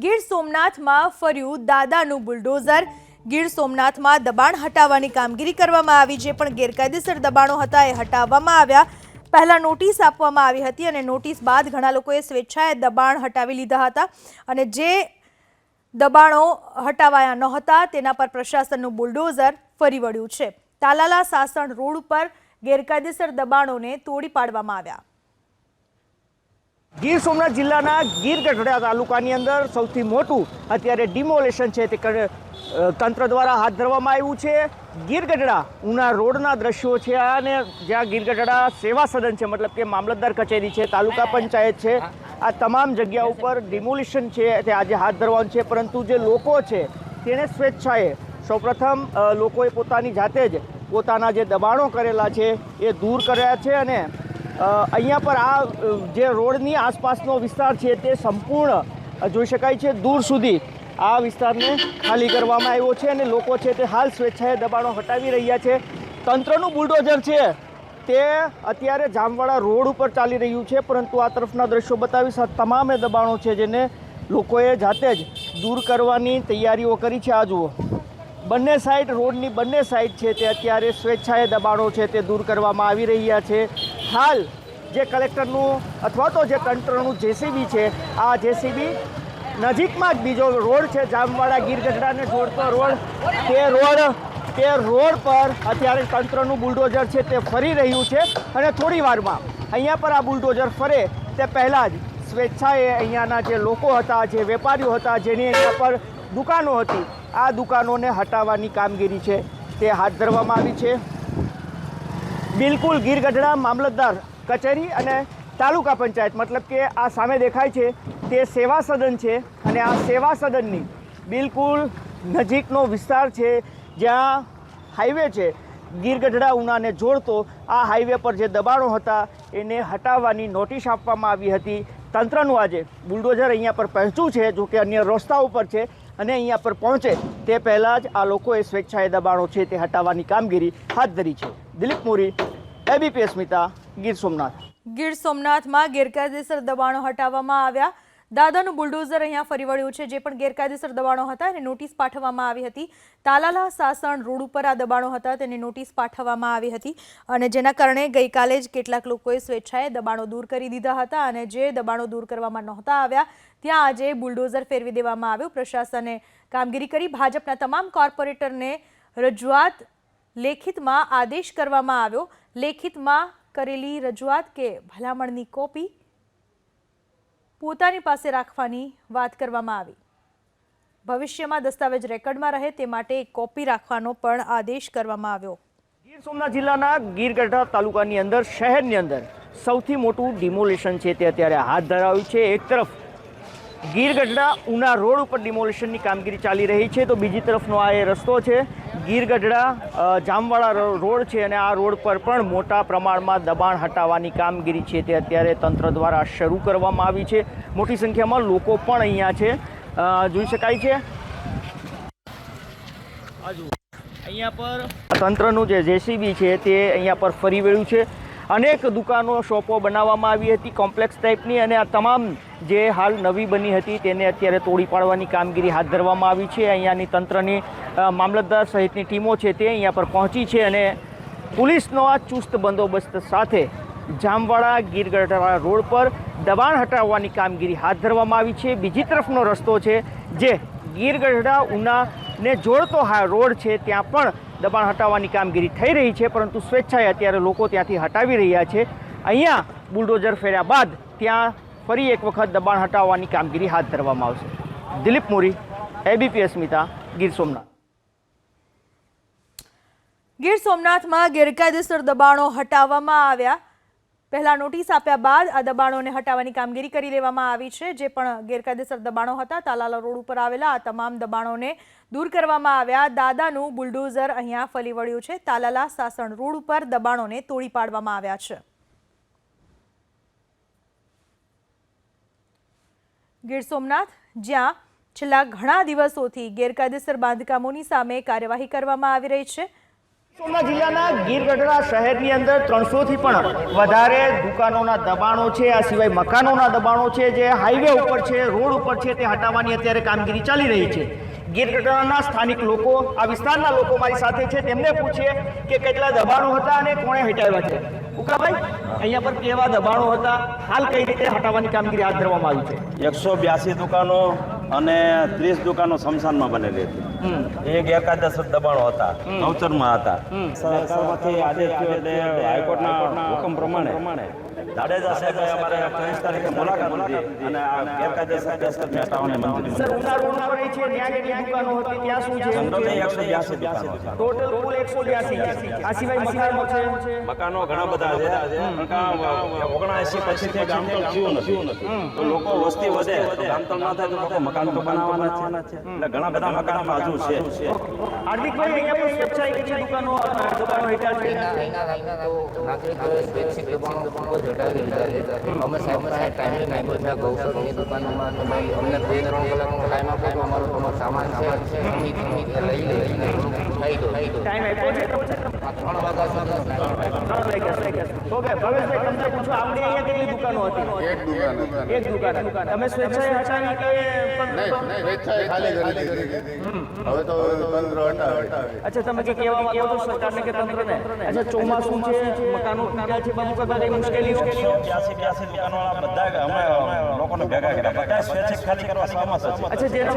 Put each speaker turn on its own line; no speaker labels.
ગીર સોમનાથમાં ફર્યું દાદાનું બુલડોઝર। ગીર સોમનાથમાં દબાણ હટાવવાની કામગીરી કરવામાં આવી। જે પણ ગેરકાયદેસર દબાણો હતા એ હટાવવામાં આવ્યા। પહેલા નોટિસ આપવામાં આવી હતી અને નોટિસ બાદ ઘણા લોકોએ સ્વેચ્છાએ દબાણ હટાવી લીધા હતા અને જે દબાણો હટાવાયા નહોતા તેના પર પ્રશાસનનું બુલડોઝર ફરી વળ્યું છે। તાલાલા સાસણ રોડ ઉપર ગેરકાયદેસર દબાણોને તોડી પાડવામાં આવ્યા।
ગીર સોમનાથ જિલ્લાના ગીર ગઢડા તાલુકાની અંદર સૌથી મોટું અત્યારે ડિમોલેશન છે તે તંત્ર દ્વારા હાથ ધરવામાં આવ્યું છે। ગીર ગઢડા ઉના રોડના દ્રશ્યો છે અને જ્યાં ગીર ગઢડા સેવા સદન છે, મતલબ કે મામલતદાર કચેરી છે, તાલુકા પંચાયત છે, આ તમામ જગ્યા ઉપર ડિમોલિશન છે તે આજે હાથ ધરવાનું છે। પરંતુ જે લોકો છે તેણે સ્વેચ્છાએ સૌપ્રથમ લોકોએ પોતાની જાતે જ પોતાના જે દબાણો કરેલા છે એ દૂર કર્યા છે અને અહીંયા પર આ જે રોડની આસપાસનો વિસ્તાર છે તે સંપૂર્ણ જોઈ શકાય છે દૂર સુધી આ વિસ્તારને ખાલી કરવામાં આવ્યો છે અને લોકો છે તે હાલ સ્વેચ્છાએ દબાણો હટાવી રહ્યા છે। તંત્રનું બુલડોઝર છે તે અત્યારે જામવાડા રોડ ઉપર ચાલી રહ્યું છે, પરંતુ આ તરફના દ્રશ્યો બતાવીશ। આ તમામ દબાણો છે જેને લોકોએ જાતે જ દૂર કરવાની તૈયારીઓ કરી છે। આ જુઓ, બંને સાઈડ, રોડની બંને સાઈડ છે તે અત્યારે સ્વેચ્છાએ દબાણો છે તે દૂર કરવામાં આવી રહ્યા છે। હાલ જે કલેક્ટરનું અથવા તો જે તંત્રનું જેસીબી છે, આ જેસીબી નજીકમાં જ બીજો રોડ છે જામવાડા ગીર ગઢડાને જોડતો રોડ, તે રોડ પર અત્યારે તંત્રનું બુલડોઝર છે તે ફરી રહ્યું છે અને થોડી વારમાં અહીંયા પર આ બુલડોઝર ફરે તે પહેલાં જ સ્વેચ્છાએ અહીંયાના જે લોકો હતા, જે વેપારીઓ હતા, જેની અહીંયા પર દુકાનો હતી, આ દુકાનોને હટાવવાની કામગીરી છે તે હાથ ધરવામાં આવી છે। બિલકુલ ગીર ગઢડા મામલતદાર કચેરી અને તાલુકા પંચાયત, મતલબ કે આ સામે દેખાય છે તે સેવા સદન છે અને આ સેવા સદનની બિલકુલ નજીકનો વિસ્તાર છે જ્યાં હાઈવે છે ગીર ગઢડા ઉનાને જોડતો। આ હાઈવે પર જે દબાણો હતા એને હટાવવાની નોટિસ આપવામાં આવી હતી। તંત્રનું આજે બુલડોઝર અહીંયા પર પહોંચ્યું છે, જો કે અન્ય રસ્તા ઉપર છે અને અહીંયા પર પહોંચે તે પહેલાં જ આ લોકોએ સ્વેચ્છાએ દબાણો છે તે હટાવવાની કામગીરી હાથ ધરી છે। દિલીપ મોરી, એબીપી અસ્મિતા, ગીર સોમનાથ।
ગીર સોમનાથમાં ગેરકાયદેસર દબાણો હટાવવામાં આવ્યા। દાદાનું બુલડોઝર અહીંયા ફરી વળ્યું છે। જે પણ ગેરકાયદેસર દબાણો હતા એને નોટિસ પાઠવવામાં આવી હતી। તાલાલા સાસણ રોડ ઉપર આ દબાણો હતા તેને નોટિસ પાઠવવામાં આવી હતી અને જેના કારણે ગઈકાલે જ કેટલાક લોકોએ સ્વેચ્છાએ દબાણો દૂર કરી દીધા હતા અને જે દબાણો દૂર કરવામાં નહોતા આવ્યા ત્યાં આજે બુલડોઝર ફેરવી દેવામાં આવ્યું। પ્રશાસને કામગીરી કરી। ભાજપના તમામ કોર્પોરેટરને રજૂઆત લેખિતમાં આદેશ કરવામાં આવ્યો। લેખિતમાં કરેલી રજૂઆત કે ભલામણની કોપી પોતાની પાસે રાખવાની વાત કરવામાં આવી। ભવિષ્યમાં દસ્તાવેજ રેકર્ડમાં રહે તે માટે એક કોપી રાખવાનો પણ આદેશ કરવામાં આવ્યો।
ગીર સોમનાથ જિલ્લાના ગીર ગઢડા તાલુકાની અંદર, શહેરની અંદર સૌથી મોટું ડિમોલેશન છે તે અત્યારે હાથ ધરાવ્યું છે। એક તરફ ગીર ગઢડા ઉના રોડ ઉપર ડિમોલેશનની કામગીરી ચાલી રહી છે, તો બીજી તરફનો આ એ રસ્તો છે ગીર ગઢડા જામવાડા રોડ છે અને આ રોડ પર પણ મોટા પ્રમાણમાં દબાણ હટાવવાની કામગીરી છે તે અત્યારે તંત્ર દ્વારા શરૂ કરવામાં આવી છે। મોટી સંખ્યામાં લોકો પણ અહીંયા છે, જોઈ શકાય છે। અહીંયા પર તંત્રનું જે જેસીબી છે તે અહીંયા પર ફરી વળ્યું છે। અનેક દુકાનો, શોપો બનાવવામાં આવી હતી કોમ્પ્લેક્સ ટાઈપની અને આ તમામ જે હાલ નવી બની હતી તેને અત્યારે તોડી પાડવાની કામગીરી હાથ ધરવામાં આવી છે। અહીંયાની તંત્રની મામલતદાર સહિતની ટીમો છે તે અહીંયા પર પહોંચી છે અને પોલીસનો આ ચુસ્ત બંદોબસ્ત સાથે જામવાડા ગીર ગઢડા રોડ પર દબાણ હટાવવાની કામગીરી હાથ ધરવામાં આવી છે। બીજી તરફનો રસ્તો છે જે ગીર ગઢડા ઉનાને જોડતો રોડ છે, ત્યાં પણ દબાણ હટાવવાની કામગીરી થઈ રહી છે, પરંતુ સ્વેચ્છાએ અત્યારે લોકો ત્યાંથી હટાવી રહ્યા છે। અહીંયા બુલડોઝર ફેર્યા બાદ ત્યાં ફરી એક વખત દબાણ હટાવવાની કામગીરી હાથ ધરવામાં આવશે। દિલીપ મોરી, એબીપી અસ્મિતા, ગીર સોમનાથ।
ગીર સોમનાથમાં ગેરકાયદેસર દબાણો હટાવવામાં આવ્યા। પહેલા નોટિસ આપ્યા બાદ આ દબાણોને હટાવવાની કામગીરી કરી લેવામાં આવી છે। જે પણ ગેરકાયદેસર દબાણો હતા તાલાલા રોડ ઉપર આવેલા આ તમામ દબાણોને દૂર કરવામાં આવ્યા। દાદાનું બુલડોઝર અહીંયા ફરી વળ્યું છે। તાલાલા સાસણ રોડ ઉપર દબાણોને તોડી પાડવામાં આવ્યા છે। ગીર સોમનાથ, જ્યાં છેલ્લા ઘણા દિવસોથી ગેરકાયદેસર બાંધકામોની સામે કાર્યવાહી કરવામાં આવી રહી છે,
સોમનાથ જિલ્લાના ગીરગઢડા શહેરની અંદર 300થી પણ વધારે દુકાનોના દબાણો છે, આ સિવાય મકાનોના દબાણો છે જે હાઈવે ઉપર છે, રોડ ઉપર છે, તે હટાવવાની અત્યારે કામગીરી ચાલી રહી છે. ગીરગઢડાના સ્થાનિક લોકો, આ વિસ્તારના લોકો મારી સાથે છે, તેમને પૂછીએ કે કેટલા દબાણો હતા અને કોણે હટાવ્યા છે. ઉકાભાઈ, અહીંયા પર કેવા દબાણો હતા, હાલ કઈ રીતે હટાવવાની કામગીરી હાથ ધરવામાં આવી છે?
182 દુકાનો અને 30 દુકાનો સ્મશાનમાં બનેલી હતી. એ ગેરકાયદેસર દબાણો હતા, નવચરમાં હતા. સરકારમાંથી આદેશ થયો એટલે હાઈકોર્ટના હુકમ પ્રમાણે જાડેજા સાહેબે અમારે 23 તારીખે મુલાકાત લીધી અને આ ગેરકાયદેસર દસ્તરને હટાવવાની મંજૂરી
સર, ઉના રોડ પર છે, ત્યાં કેટલી દુકાનો હતી, ત્યાં શું છે?
જનરલી 182 દુકાનો.
ટોટલ કુલ 182. આ સિવાય મકાનો છે.
મકાનો ઘણા બધા છે. 79 પછીથી ગામતળ થયું નથી. તો લોકો વસ્તી વધે તો ગામતળ ના થાય તો લોકો મકાન તો બનાવવાના છે. એટલે ઘણા બધા મકાનો હજુ છે.
હાર્દિકભાઈ, અહીંયા પર સ્વેચ્છાએ કેટલી દુકાનો હેઠળ છે?
નાગરિકોએ સ્વૈચ્છિક દબાણો હટાવી લીધા છે. અમે સાહેબ ટાઈમે માંગ્યો છે ગૌશાળાની દુકાનોમાં કે ભાઈ અમને 2-3 કલાકનો ટાઈમ આપો, અમારો તમારો સામાન છે લઈ લઈને થઈ દો.
ટાઈમ આપ્યો છે?
3 વાગ્યા સુધી.
ઓકે, ભવેશભાઈ, તમને પૂછો, આપણે અહીંયા કેટલી દુકાનો હતી? એક દુકાન. તમે સ્વેચ્છાએ હટાવી કે
સ્વેચ્છાએ ખાલી કરી દીધી. હવે તો તંત્ર હટાવે.
અચ્છા, તમે કે કહેવા માંગો છો સરકારને કે તંત્રને? અચ્છા, ચોમાસું છે, મકાનો તૂટ્યા છે, બધું કરતા કઈ મુશ્કેલી છે?
82 દુકાનો બધા અમે લોકોને ભેગા કર્યા. બધા સ્વૈચ્છિક ખાલી કરવા સહમત છે.
અચ્છા, જેનો